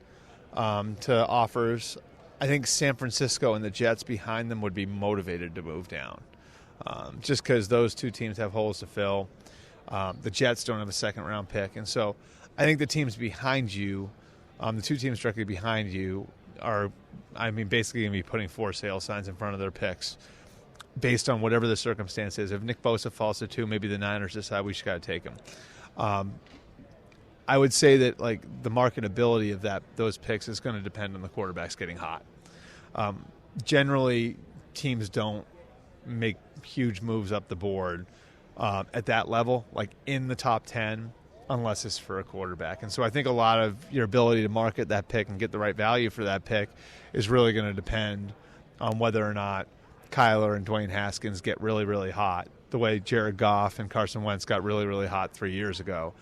to offers. I think San Francisco and the Jets behind them would be motivated to move down, just because those two teams have holes to fill. The Jets don't have a second-round pick. And so I think the teams behind you, the two teams directly behind you, are, basically going to be putting for sale signs in front of their picks based on whatever the circumstance is. If Nick Bosa falls to 2, maybe the Niners decide we just got to take him. I would say that the marketability of those picks is going to depend on the quarterbacks getting hot. Generally, teams don't make huge moves up the board at that level, like in the top 10, unless it's for a quarterback. And so I think a lot of your ability to market that pick and get the right value for that pick is really going to depend on whether or not Kyler and Dwayne Haskins get really, really hot, the way Jared Goff and Carson Wentz got really, really hot 3 years ago.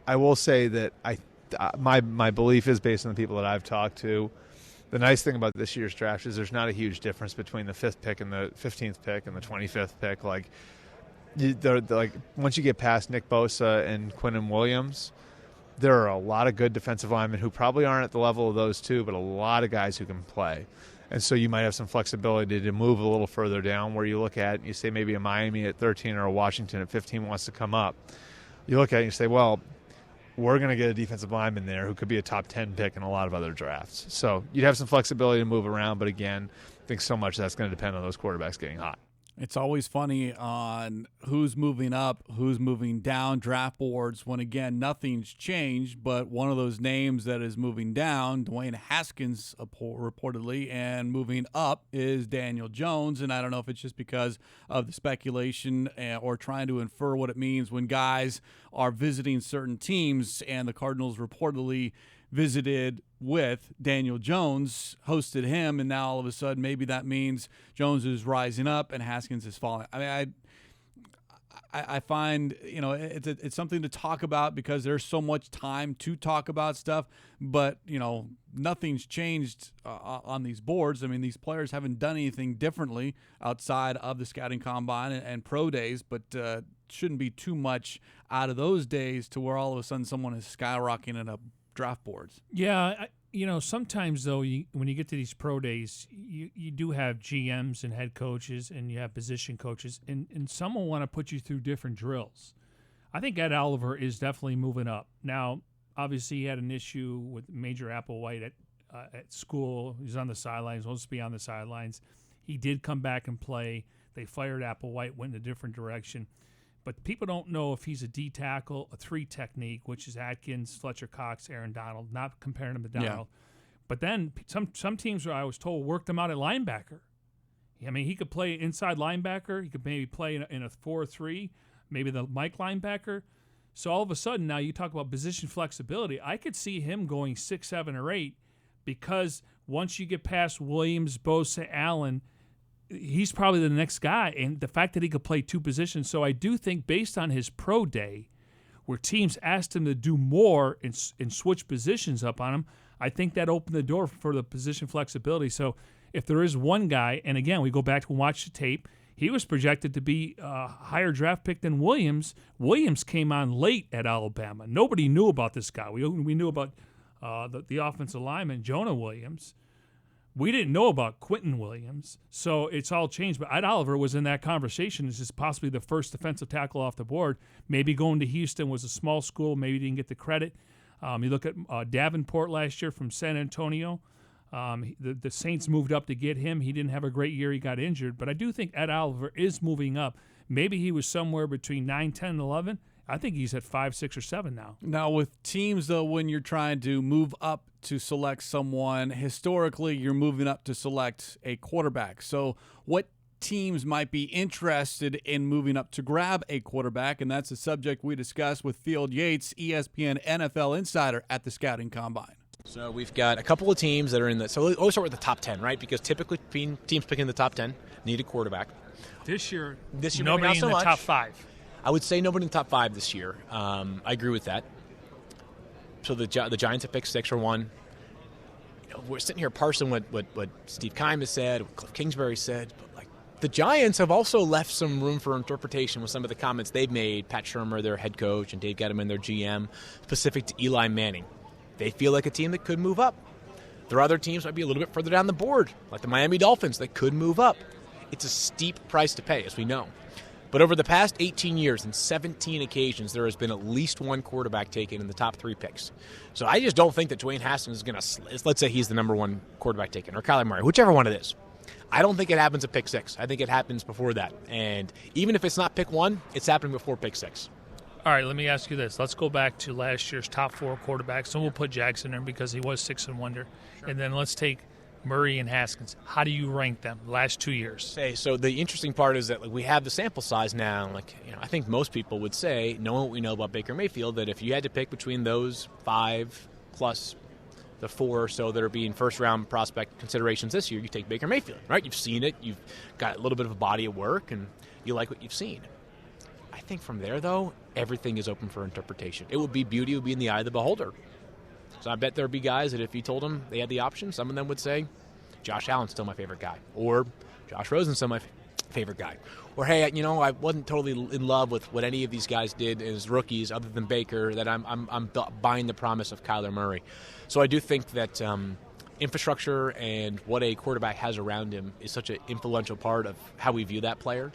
I will say that my belief is, based on the people that I've talked to, the nice thing about this year's draft is there's not a huge difference between the 5th pick and the 15th pick and the 25th pick. Once you get past Nick Bosa and Quinnen Williams, there are a lot of good defensive linemen who probably aren't at the level of those two, but a lot of guys who can play. And so you might have some flexibility to move a little further down, where you look at and you say maybe a Miami at 13 or a Washington at 15 wants to come up. You look at it and you say, well, we're going to get a defensive lineman there who could be a top 10 pick in a lot of other drafts. So you'd have some flexibility to move around, but again, I think so much that's going to depend on those quarterbacks getting hot. It's always funny on who's moving up, who's moving down draft boards when, again, nothing's changed, but one of those names that is moving down, Dwayne Haskins reportedly, and moving up is Daniel Jones. And I don't know if it's just because of the speculation or trying to infer what it means when guys are visiting certain teams, and the Cardinals reportedly visited with Daniel Jones, hosted him, and now all of a sudden maybe that means Jones is rising up and Haskins is falling. I mean, I find, it's something to talk about because there's so much time to talk about stuff, but, nothing's changed on these boards. I mean, these players haven't done anything differently outside of the scouting combine and pro days, but shouldn't be too much out of those days to where all of a sudden someone is skyrocketing up draft boards. Yeah, sometimes though, when you get to these pro days, you do have GMs and head coaches, and you have position coaches, and some will want to put you through different drills. I think Ed Oliver is definitely moving up. Now, obviously, he had an issue with Major Applewhite at school. He's on the sidelines, supposed to be on the sidelines. He did come back and play. They fired Applewhite, went in a different direction. But people don't know if he's a D tackle, a 3 technique, which is Atkins, Fletcher Cox, Aaron Donald, not comparing him to Donald. Yeah. But then some teams, I was told, worked him out at linebacker. I mean, he could play inside linebacker. He could maybe play in a 4-3, maybe the Mike linebacker. So all of a sudden, now you talk about position flexibility. I could see him going 6, 7, or 8 because once you get past Williams, Bosa, Allen, he's probably the next guy, and the fact that he could play 2 positions. So I do think, based on his pro day, where teams asked him to do more and switch positions up on him, I think that opened the door for the position flexibility. So if there is one guy, and again, we go back and watch the tape, he was projected to be a higher draft pick than Williams. Williams came on late at Alabama. Nobody knew about this guy. We knew about the offensive lineman, Jonah Williams. We didn't know about Quentin Williams, so it's all changed. But Ed Oliver was in that conversation as just possibly the first defensive tackle off the board. Maybe going to Houston was a small school. Maybe didn't get the credit. You look at Davenport last year from San Antonio. The Saints moved up to get him. He didn't have a great year. He got injured. But I do think Ed Oliver is moving up. Maybe he was somewhere between 9, 10, and 11. I think he's at 5, 6, or 7 now. Now, with teams, though, when you're trying to move up to select someone, historically, you're moving up to select a quarterback. So what teams might be interested in moving up to grab a quarterback? And that's a subject we discussed with Field Yates, ESPN NFL insider at the Scouting Combine. So we've got a couple of teams that are in the – so we'll always start with the top 10, right? Because typically teams picking the top 10 need a quarterback. This year nobody in the top 5. I would say nobody in the top 5 this year. I agree with that. So the Giants have picked 6 or 1. You know, we're sitting here parsing what Steve Keim has said, what Cliff Kingsbury said. But like the Giants have also left some room for interpretation with some of the comments they've made. Pat Shurmur, their head coach, and Dave Gettleman, their GM, specific to Eli Manning. They feel like a team that could move up. There are other teams that might be a little bit further down the board, like the Miami Dolphins, that could move up. It's a steep price to pay, as we know. But over the past 18 years, in 17 occasions, there has been at least one quarterback taken in the top 3 picks. So I just don't think that Dwayne Haskins is going to, let's say he's the number 1 quarterback taken, or Kyler Murray, whichever one it is. I don't think it happens at pick 6. I think it happens before that. And even if it's not pick 1, it's happening before pick 6. All right, let me ask you this. Let's go back to last year's top 4 quarterbacks, and we'll put Jackson in because he was 6 and wonder. Sure. And then let's take Murray and Haskins. How do you rank them last 2 years? Okay, so the interesting part is that we have the sample size now. I think most people would say, knowing what we know about Baker Mayfield, that if you had to pick between those 5 plus the 4 or so that are being first-round prospect considerations this year, you take Baker Mayfield, right? You've seen it. You've got a little bit of a body of work, and you like what you've seen. I think from there, though, everything is open for interpretation. Beauty would be in the eye of the beholder. So I bet there would be guys that if you told them they had the option, some of them would say, Josh Allen's still my favorite guy. Or Josh Rosen's still my favorite guy. Or, hey, I wasn't totally in love with what any of these guys did as rookies other than Baker, that I'm buying the promise of Kyler Murray. So I do think that infrastructure and what a quarterback has around him is such an influential part of how we view that player.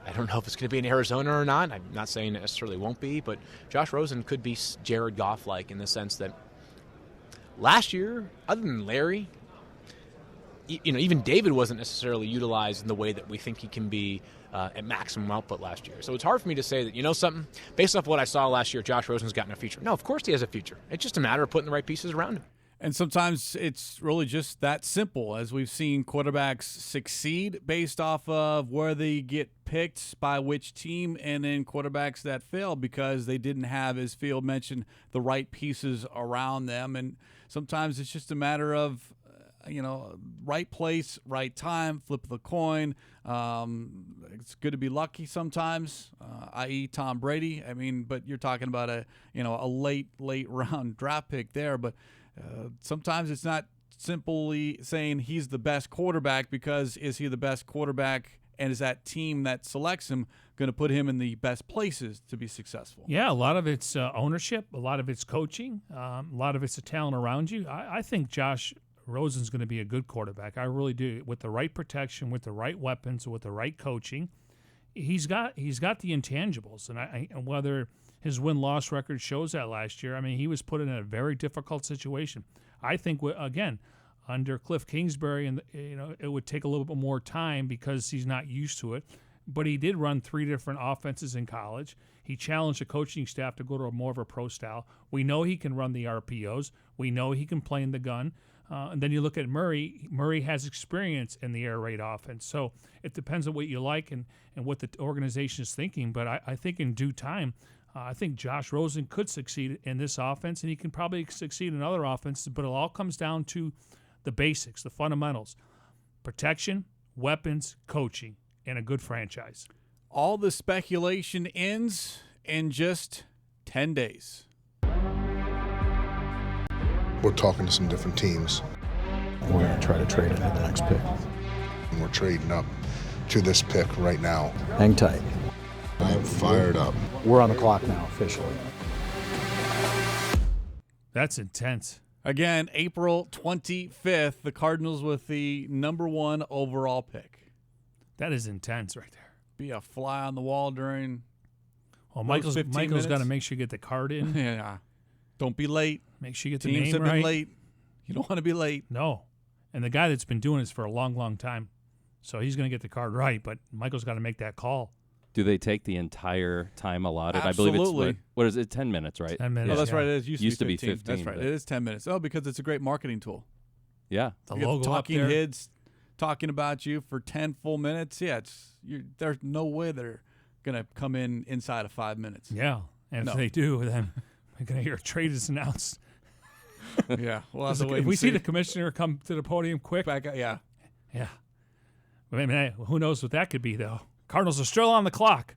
I don't know if it's going to be in Arizona or not. I'm not saying it necessarily won't be, but Josh Rosen could be Jared Goff-like in the sense that last year, other than Larry, even David wasn't necessarily utilized in the way that we think he can be at maximum output last year. So it's hard for me to say that, something, based off what I saw last year, Josh Rosen's gotten a future. No, of course he has a future. It's just a matter of putting the right pieces around him. And sometimes it's really just that simple, as we've seen quarterbacks succeed based off of where they get picked by which team, and then quarterbacks that fail because they didn't have, as Field mentioned, the right pieces around them. And sometimes it's just a matter of, right place, right time, flip of the coin. It's good to be lucky sometimes, i.e. Tom Brady. But you're talking about a late round draft pick there, but sometimes it's not simply saying he's the best quarterback, because is he the best quarterback, and is that team that selects him going to put him in the best places to be successful? Yeah, a lot of it's ownership, a lot of it's coaching, a lot of it's the talent around you. I think Josh Rosen's going to be a good quarterback. I really do. With the right protection, with the right weapons, with the right coaching, he's got the intangibles, and whether his win-loss record shows that last year. He was put in a very difficult situation. I think, again, under Cliff Kingsbury, and it would take a little bit more time because he's not used to it. But he did run 3 different offenses in college. He challenged the coaching staff to go to more of a pro style. We know he can run the RPOs. We know he can play in the gun. And then you look at Murray. Murray has experience in the air raid offense. So it depends on what you like and what the organization is thinking. But I think in due time, I think Josh Rosen could succeed in this offense, and he can probably succeed in other offenses, but it all comes down to the basics, the fundamentals: protection, weapons, coaching, and a good franchise. All the speculation ends in just 10 days. We're talking to some different teams. We're going to try to trade into the next pick. And we're trading up to this pick right now. Hang tight. I am fired up. We're on the clock now, officially. That's intense. Again, April 25th, the Cardinals with the number 1 overall pick. That is intense right there. Be a fly on the wall during. Well, Michael's got to make sure you get the card in. Yeah. Don't be late. Make sure you get the Teams name have right. been late. You don't want to be late. No. And the guy that's been doing this for a long, long time. So he's going to get the card right, but Michael's got to make that call. Do they take the entire time allotted? Absolutely. I believe it's, what is it, 10 minutes, right? 10 minutes. Oh, that's yeah. right. It used to be 15. That's right. but- It is 10 minutes. Oh, because it's a great marketing tool. Yeah. The You get logo up talking there. heads talking about you for 10 full minutes. Yeah, there's no way they're going to come in inside of 5 minutes. Yeah. And No. if they do, then we're going to hear a trade is announced. Yeah. We'll have to wait If and we see the commissioner come to the podium quick. back out. Yeah. Yeah. I mean, who knows what that could be, though. Cardinals are still on the clock.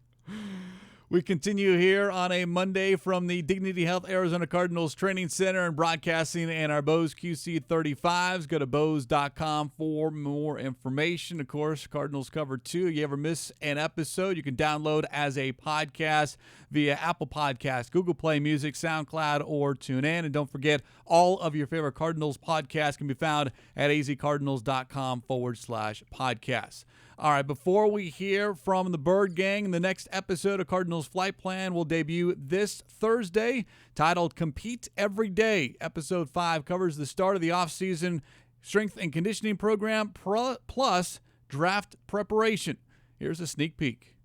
We continue here on a Monday from the Dignity Health Arizona Cardinals Training Center and broadcasting in our Bose QC35s. Go to Bose.com for more information. Of course, Cardinals Cover 2. You ever miss an episode, you can download as a podcast via Apple Podcasts, Google Play Music, SoundCloud, or TuneIn. And don't forget, all of your favorite Cardinals podcasts can be found at azcardinals.com/podcasts. All right, before we hear from the Bird Gang, the next episode of Cardinals Flight Plan will debut this Thursday, titled Compete Every Day. Episode 5 covers the start of the offseason strength and conditioning program plus draft preparation. Here's a sneak peek.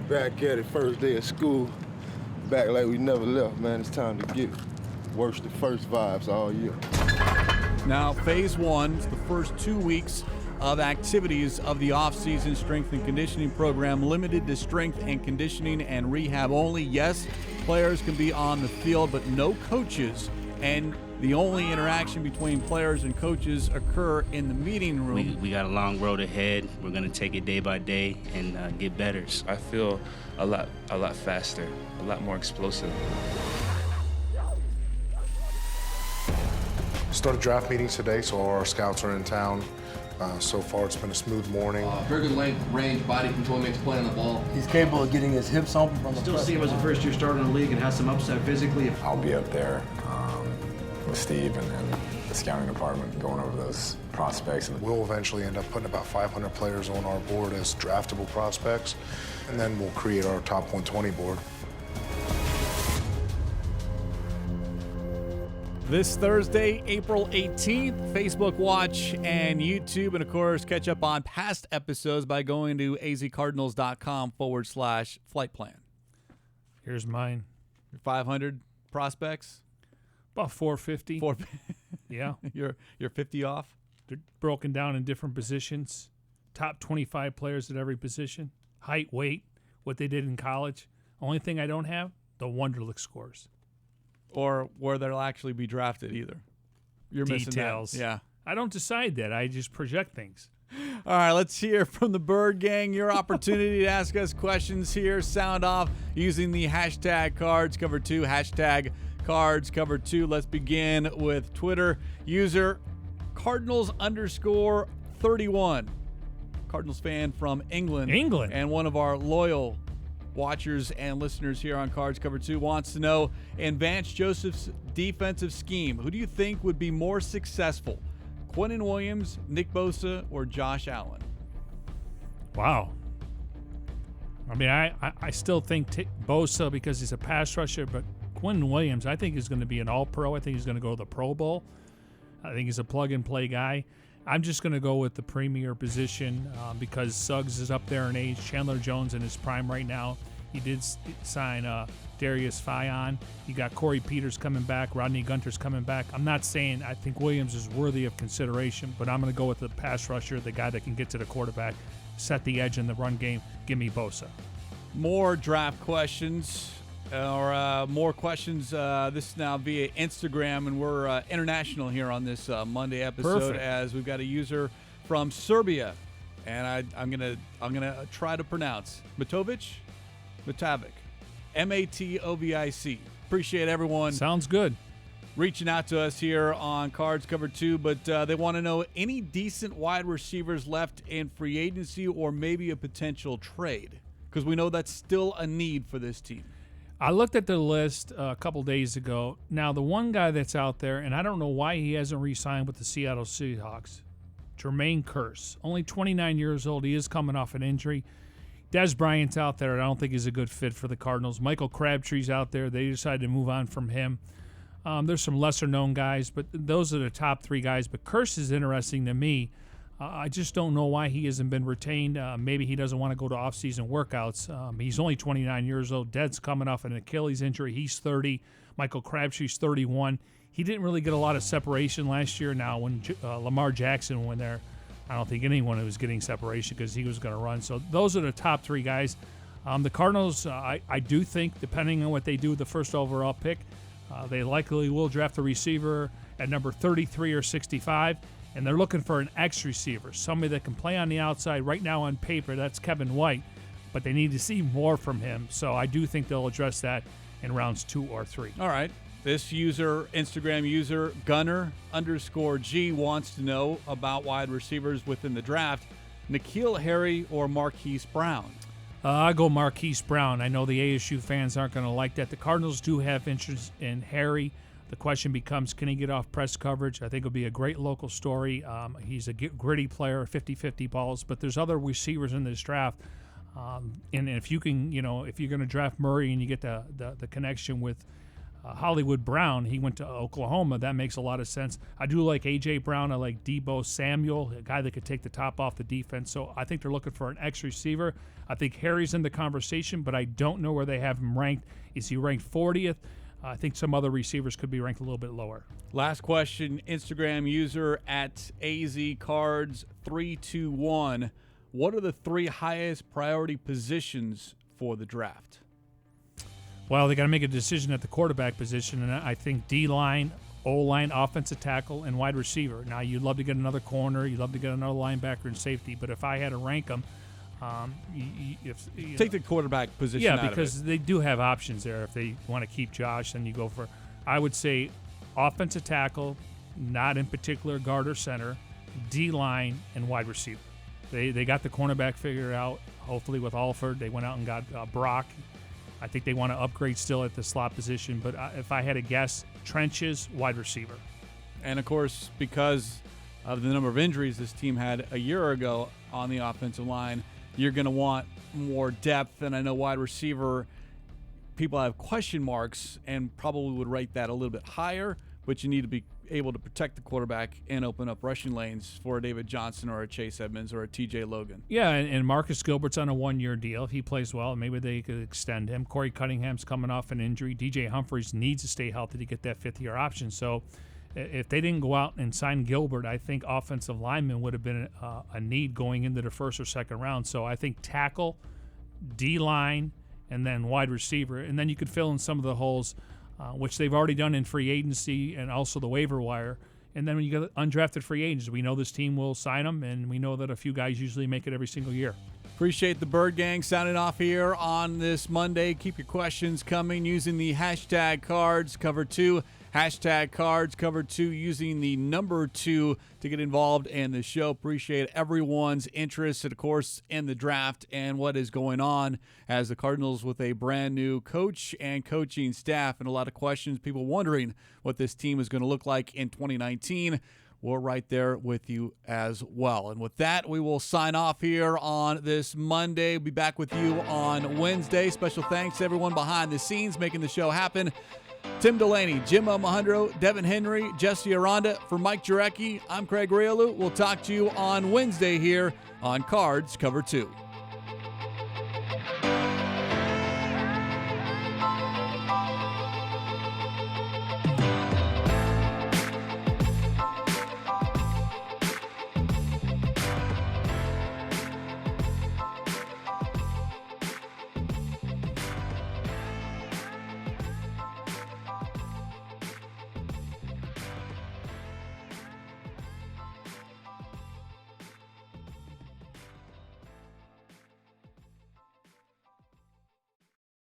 Back at it, first day of school. Back like we never left, man. It's time to get worse the first vibes all year. Now, phase 1 is the first 2 weeks of activities of the off-season strength and conditioning program, limited to strength and conditioning and rehab only. Yes, players can be on the field, but no coaches, and the only interaction between players and coaches occur in the meeting room. We got a long road ahead. We're going to take it day by day and get better. I feel a lot faster, a lot more explosive. Started draft meetings today, so all our scouts are in town. So far, it's been a smooth morning. Very good length, range, body control, makes play on the ball. He's capable of getting his hips open from the Still see him as a first-year starter in the league and has some upside physically. I'll be up there with Steve and the scouting department going over those prospects. We'll eventually end up putting about 500 players on our board as draftable prospects, and then we'll create our top 120 board. This Thursday, April 18th, Facebook Watch and YouTube, and of course, catch up on past episodes by going to azcardinals.com/flight plan. Here's mine. 500 prospects? About 450. Yeah. You're 50 off? They're broken down in different positions. Top 25 players at every position. Height, weight, what they did in college. Only thing I don't have, the Wonderlic scores. Or where they'll actually be drafted either. You're Details. missing that. Yeah. I don't decide that. I just project things. All right, let's hear from the Bird Gang. Your opportunity to ask us questions here. Sound off using the hashtag CardsCover2, hashtag CardsCover2. Let's begin with Twitter. User Cardinals_31. Cardinals fan from England. And one of our loyal watchers and listeners here on Cards Cover 2 wants to know, in Vance Joseph's defensive scheme, who do you think would be more successful? Quinnen Williams, Nick Bosa, or Josh Allen? Wow. I mean, I still think Bosa because he's a pass rusher, but Quinnen Williams, I think he's going to be an all-pro. I think he's going to go to the Pro Bowl. I think he's a plug-and-play guy. I'm just going to go with the premier position because Suggs is up there in age. Chandler Jones in his prime right now. He did sign Darius Fion. You got Corey Peters coming back. Rodney Gunter's coming back. I'm not saying I think Williams is worthy of consideration, but I'm going to go with the pass rusher, the guy that can get to the quarterback, set the edge in the run game. Give me Bosa. More draft questions. Or more questions this now via Instagram, and we're international here on this Monday episode. Perfect. As we've got a user from Serbia, and I'm gonna try to pronounce Matovic, Matovic. Appreciate everyone. Sounds good. Reaching out to us here on Cards Cover 2, but they want to know any decent wide receivers left in free agency or maybe a potential trade, because we know that's still a need for this team. I looked at the list a couple days ago. Now, the one guy that's out there, and I don't know why he hasn't re-signed with the Seattle Seahawks, Jermaine Kearse. Only 29 years old. He is coming off an injury. Des Bryant's out there. I don't think he's a good fit for the Cardinals. Michael Crabtree's out there. They decided to move on from him. There's some lesser-known guys, but those are the top three guys. But Kearse is interesting to me. I just don't know why he hasn't been retained. Maybe he doesn't want to go to off-season workouts. He's only 29 years old. Ded's coming off an Achilles injury. He's 30. Michael Crabtree's 31. He didn't really get a lot of separation last year. Now, when Lamar Jackson went there, I don't think anyone was getting separation because he was going to run. So those are the top three guys. The Cardinals, I do think, depending on what they do with the first overall pick, they likely will draft a receiver at number 33 or 65. And they're looking for an X receiver, somebody that can play on the outside. Right now on paper, that's Kevin White, but they need to see more from him. So I do think they'll address that in rounds 2 or 3. All right. This Instagram user, Gunner_G, wants to know about wide receivers within the draft. N'Keal Harry or Marquise Brown? I go Marquise Brown. I know the ASU fans aren't going to like that. The Cardinals do have interest in Harry. The question becomes, can he get off press coverage? I think it'll be a great local story. He's a gritty player, 50-50 balls, but there's other receivers in this draft. And if you can, if you're going to draft Murray and you get the connection with Hollywood Brown, he went to Oklahoma, that makes a lot of sense. I do like A.J. Brown. I like Deebo Samuel, a guy that could take the top off the defense. So I think they're looking for an X receiver. I think Harry's in the conversation, but I don't know where they have him ranked. Is he ranked 40th? I think some other receivers could be ranked a little bit lower. Last question, Instagram user at AZCards321. What are the 3 highest priority positions for the draft? Well, they got to make a decision at the quarterback position, and I think D-line, O-line, offensive tackle, and wide receiver. Now, you'd love to get another corner, you'd love to get another linebacker and safety, but if I had to rank them, take the quarterback position out of it. Yeah, because they do have options there. If they want to keep Josh, then you go for, I would say, offensive tackle, not in particular guard or center, D-line, and wide receiver. They got the cornerback figured out, hopefully with Alford. They went out and got Brock. I think they want to upgrade still at the slot position, but if I had to guess, trenches, wide receiver. And, of course, because of the number of injuries this team had a year ago on the offensive line, you're going to want more depth, and I know wide receiver, people have question marks and probably would rate that a little bit higher, but you need to be able to protect the quarterback and open up rushing lanes for a David Johnson or a Chase Edmonds or a TJ Logan. Yeah, and Marcus Gilbert's on a 1-year deal. If he plays well, maybe they could extend him. Corey Cunningham's coming off an injury. DJ Humphries needs to stay healthy to get that 5th-year option. So if they didn't go out and sign Gilbert, I think offensive lineman would have been a need going into the 1st or 2nd round. So I think tackle, D-line, and then wide receiver. And then you could fill in some of the holes, which they've already done in free agency and also the waiver wire. And then when you get undrafted free agents, we know this team will sign them, and we know that a few guys usually make it every single year. Appreciate the Bird Gang signing off here on this Monday. Keep your questions coming using the hashtag CardsCover2. Hashtag CardsCover2 using the number 2 to get involved in the show. Appreciate everyone's interest, and of course, in the draft and what is going on as the Cardinals with a brand new coach and coaching staff, and a lot of questions, people wondering what this team is going to look like in 2019. We're right there with you as well. And with that, we will sign off here on this Monday. We'll be back with you on Wednesday. Special thanks to everyone behind the scenes making the show happen. Tim Delaney, Jim Alejandro, Devin Henry, Jesse Aranda. For Mike Jurecki, I'm Craig Grialou. We'll talk to you on Wednesday here on Cards Cover 2.